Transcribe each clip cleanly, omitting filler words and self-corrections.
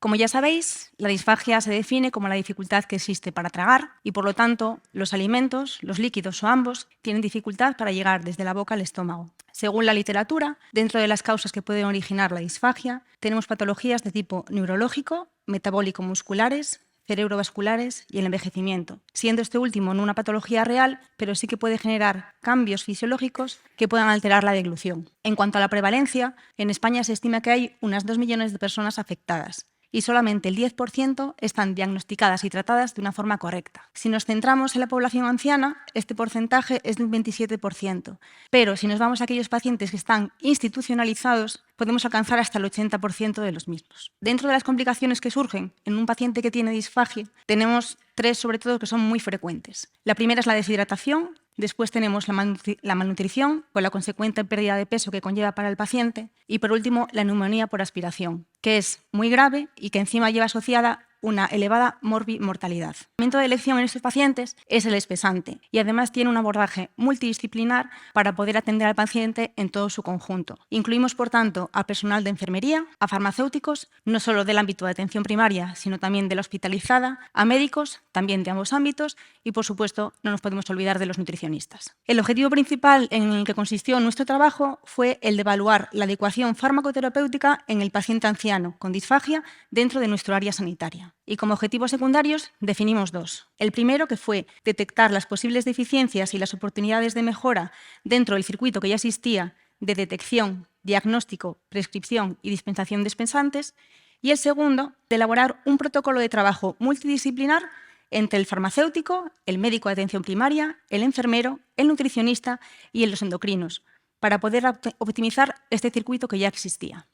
Como ya sabéis, la disfagia se define como la dificultad que existe para tragar y, por lo tanto, los alimentos, los líquidos o ambos, tienen dificultad para llegar desde la boca al estómago. Según la literatura, dentro de las causas que pueden originar la disfagia, tenemos patologías de tipo neurológico, metabólico-musculares, cerebrovasculares y el envejecimiento, siendo este último no una patología real, pero sí que puede generar cambios fisiológicos que puedan alterar la deglución. En cuanto a la prevalencia, en España se estima que hay unas 2 millones de personas afectadas, y solamente el 10% están diagnosticadas y tratadas de una forma correcta. Si nos centramos en la población anciana, este porcentaje es de un 27%, pero si nos vamos a aquellos pacientes que están institucionalizados, podemos alcanzar hasta el 80% de los mismos. Dentro de las complicaciones que surgen en un paciente que tiene disfagia, tenemos 3 sobre todo que son muy frecuentes. La primera es la deshidratación. Después tenemos la malnutrición, con la consecuente pérdida de peso que conlleva para el paciente. Y por último, la neumonía por aspiración, que es muy grave y que encima lleva asociada una elevada morbimortalidad. El tratamiento de elección en estos pacientes es el espesante y además tiene un abordaje multidisciplinar para poder atender al paciente en todo su conjunto. Incluimos, por tanto, a personal de enfermería, a farmacéuticos, no solo del ámbito de atención primaria, sino también de la hospitalizada, a médicos, también de ambos ámbitos y, por supuesto, no nos podemos olvidar de los nutricionistas. El objetivo principal en el que consistió nuestro trabajo fue el de evaluar la adecuación farmacoterapéutica en el paciente anciano con disfagia dentro de nuestro área sanitaria. Y como objetivos secundarios definimos 2. El primero, que fue detectar las posibles deficiencias y las oportunidades de mejora dentro del circuito que ya existía de detección, diagnóstico, prescripción y dispensación de espesantes. Y el segundo, de elaborar un protocolo de trabajo multidisciplinar entre el farmacéutico, el médico de atención primaria, el enfermero, el nutricionista y los endocrinos, para poder optimizar este circuito que ya existía.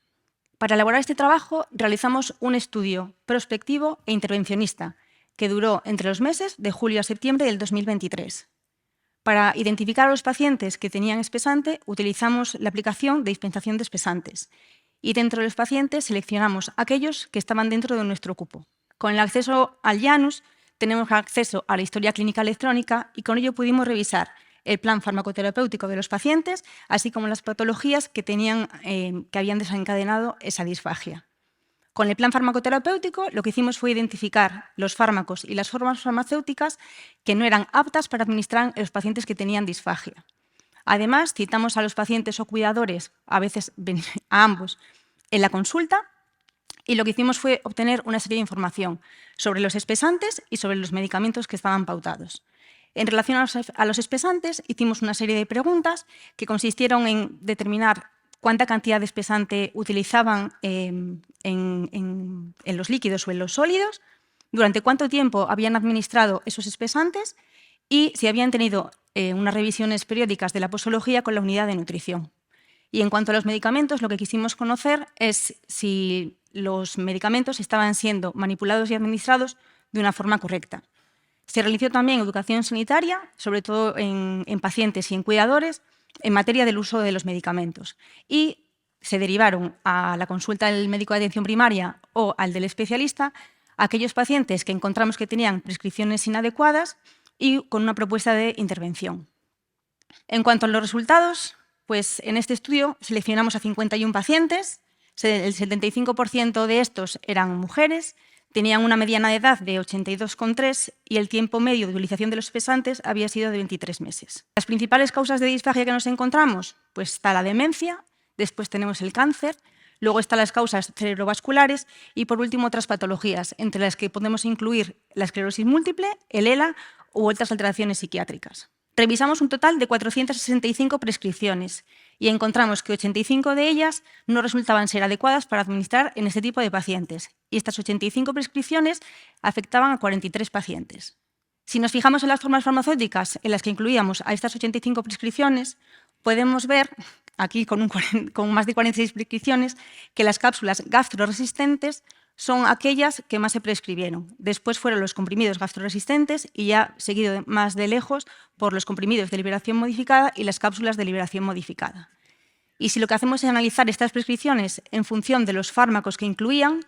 Para elaborar este trabajo realizamos un estudio prospectivo e intervencionista que duró entre los meses de julio a septiembre del 2023. Para identificar a los pacientes que tenían espesante utilizamos la aplicación de dispensación de espesantes y dentro de los pacientes seleccionamos aquellos que estaban dentro de nuestro cupo. Con el acceso al Janus tenemos acceso a la historia clínica electrónica y con ello pudimos revisar el plan farmacoterapéutico de los pacientes, así como las patologías que habían desencadenado esa disfagia. Con el plan farmacoterapéutico lo que hicimos fue identificar los fármacos y las formas farmacéuticas que no eran aptas para administrar en los pacientes que tenían disfagia. Además, citamos a los pacientes o cuidadores, a veces a ambos, en la consulta y lo que hicimos fue obtener una serie de información sobre los espesantes y sobre los medicamentos que estaban pautados. En relación a los espesantes, hicimos una serie de preguntas que consistieron en determinar cuánta cantidad de espesante utilizaban en los líquidos o en los sólidos, durante cuánto tiempo habían administrado esos espesantes y si habían tenido unas revisiones periódicas de la posología con la unidad de nutrición. Y en cuanto a los medicamentos, lo que quisimos conocer es si los medicamentos estaban siendo manipulados y administrados de una forma correcta. Se realizó también educación sanitaria, sobre todo en pacientes y en cuidadores, en materia del uso de los medicamentos. Y se derivaron a la consulta del médico de atención primaria o al del especialista aquellos pacientes que encontramos que tenían prescripciones inadecuadas y con una propuesta de intervención. En cuanto a los resultados, pues en este estudio seleccionamos a 51 pacientes, el 75% de estos eran mujeres, tenían una mediana de edad de 82,3 y el tiempo medio de utilización de los espesantes había sido de 23 meses. Las principales causas de disfagia que nos encontramos, pues está la demencia, después tenemos el cáncer, luego están las causas cerebrovasculares y por último otras patologías, entre las que podemos incluir la esclerosis múltiple, el ELA u otras alteraciones psiquiátricas. Revisamos un total de 465 prescripciones y encontramos que 85 de ellas no resultaban ser adecuadas para administrar en este tipo de pacientes. Y estas 85 prescripciones afectaban a 43 pacientes. Si nos fijamos en las formas farmacéuticas en las que incluíamos a estas 85 prescripciones, podemos ver, aquí con más de 46 prescripciones, que las cápsulas gastroresistentes son aquellas que más se prescribieron. Después fueron los comprimidos gastroresistentes y ya seguido más de lejos por los comprimidos de liberación modificada y las cápsulas de liberación modificada. Y si lo que hacemos es analizar estas prescripciones en función de los fármacos que incluían,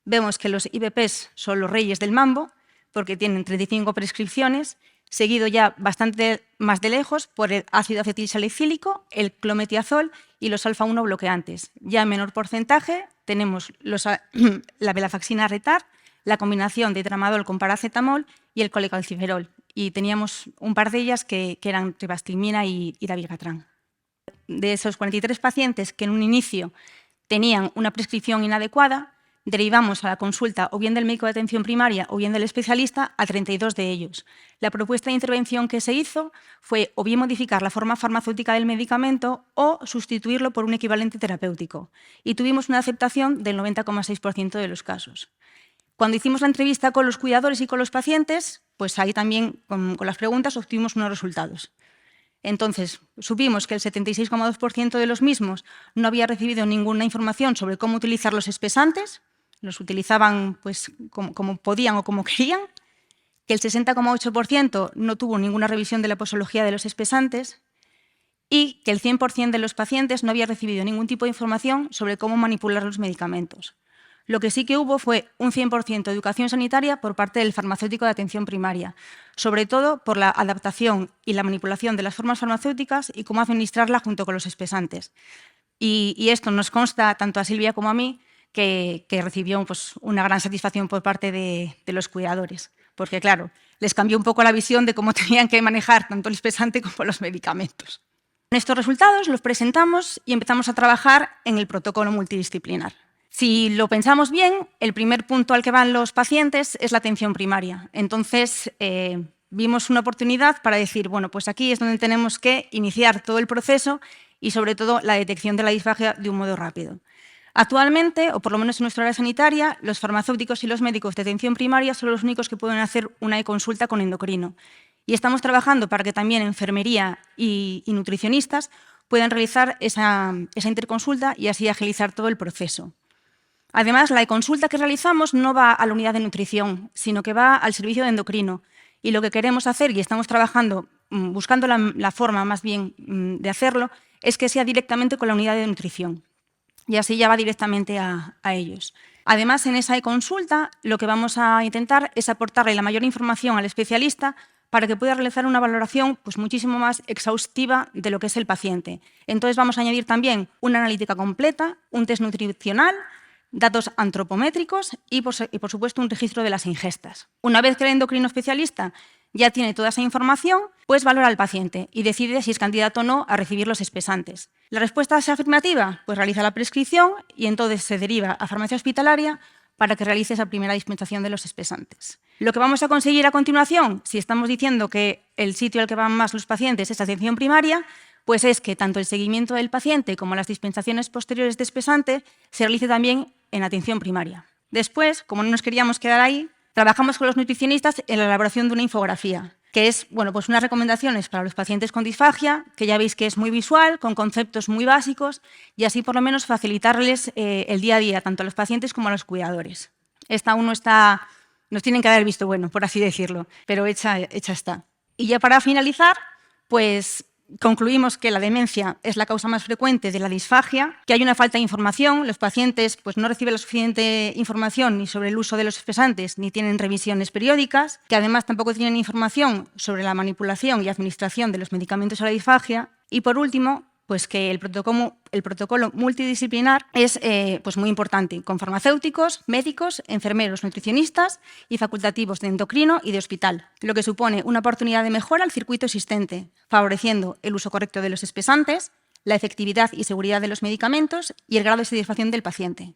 vemos que los IBPs son los reyes del mambo porque tienen 35 prescripciones, seguido ya bastante más de lejos por el ácido acetilsalicílico, el clometiazol y los alfa-1 bloqueantes. Ya en menor porcentaje, tenemos la venlafaxina retard, la combinación de tramadol con paracetamol y el colecalciferol. Y teníamos un par de ellas que eran ribastimina y dabigatran. De esos 43 pacientes que en un inicio tenían una prescripción inadecuada, derivamos a la consulta o bien del médico de atención primaria o bien del especialista a 32 de ellos. La propuesta de intervención que se hizo fue o bien modificar la forma farmacéutica del medicamento o sustituirlo por un equivalente terapéutico. Y tuvimos una aceptación del 90,6% de los casos. Cuando hicimos la entrevista con los cuidadores y con los pacientes, pues ahí también con las preguntas obtuvimos unos resultados. Entonces, supimos que el 76,2% de los mismos no había recibido ninguna información sobre cómo utilizar los espesantes, los utilizaban pues, como podían o como querían, que el 60,8% no tuvo ninguna revisión de la posología de los espesantes y que el 100% de los pacientes no había recibido ningún tipo de información sobre cómo manipular los medicamentos. Lo que sí que hubo fue un 100% de educación sanitaria por parte del farmacéutico de atención primaria, sobre todo por la adaptación y la manipulación de las formas farmacéuticas y cómo administrarla junto con los espesantes. Y esto nos consta tanto a Silvia como a mí que recibió pues, una gran satisfacción por parte de los cuidadores, porque claro, les cambió un poco la visión de cómo tenían que manejar tanto el espesante como los medicamentos. Estos resultados los presentamos y empezamos a trabajar en el protocolo multidisciplinar. Si lo pensamos bien, el primer punto al que van los pacientes es la atención primaria. Entonces, vimos una oportunidad para decir, bueno, pues aquí es donde tenemos que iniciar todo el proceso y, sobre todo, la detección de la disfagia de un modo rápido. Actualmente, o por lo menos en nuestra área sanitaria, los farmacéuticos y los médicos de atención primaria son los únicos que pueden hacer una e-consulta con endocrino. Y estamos trabajando para que también enfermería y nutricionistas puedan realizar esa interconsulta y así agilizar todo el proceso. Además, la e-consulta que realizamos no va a la unidad de nutrición, sino que va al servicio de endocrino. Y lo que queremos hacer, y estamos trabajando, buscando la forma más bien de hacerlo, es que sea directamente con la unidad de nutrición. Y así ya va directamente a ellos. Además, en esa e-consulta, lo que vamos a intentar es aportarle la mayor información al especialista para que pueda realizar una valoración pues, muchísimo más exhaustiva de lo que es el paciente. Entonces, vamos a añadir también una analítica completa, un test nutricional, datos antropométricos y, por supuesto, un registro de las ingestas. Una vez que el endocrino especialista ya tiene toda esa información, pues valora al paciente y decide si es candidato o no a recibir los espesantes. La respuesta es afirmativa, pues realiza la prescripción y entonces se deriva a farmacia hospitalaria para que realice esa primera dispensación de los espesantes. Lo que vamos a conseguir a continuación, si estamos diciendo que el sitio al que van más los pacientes es atención primaria, pues es que tanto el seguimiento del paciente como las dispensaciones posteriores de espesante se realice también en atención primaria. Después, como no nos queríamos quedar ahí, trabajamos con los nutricionistas en la elaboración de una infografía, que es pues unas recomendaciones para los pacientes con disfagia, que ya veis que es muy visual, con conceptos muy básicos, y así por lo menos facilitarles el día a día, tanto a los pacientes como a los cuidadores. Esta aún no está, nos tienen que haber visto bueno, por así decirlo, pero hecha está. Y ya para finalizar, pues concluimos que la demencia es la causa más frecuente de la disfagia, que hay una falta de información, los pacientes pues, no reciben la suficiente información ni sobre el uso de los espesantes ni tienen revisiones periódicas, que además tampoco tienen información sobre la manipulación y administración de los medicamentos a la disfagia y, por último, pues que el protocolo multidisciplinar es pues muy importante, con farmacéuticos, médicos, enfermeros, nutricionistas y facultativos de endocrino y de hospital, lo que supone una oportunidad de mejora al circuito existente, favoreciendo el uso correcto de los espesantes, la efectividad y seguridad de los medicamentos y el grado de satisfacción del paciente.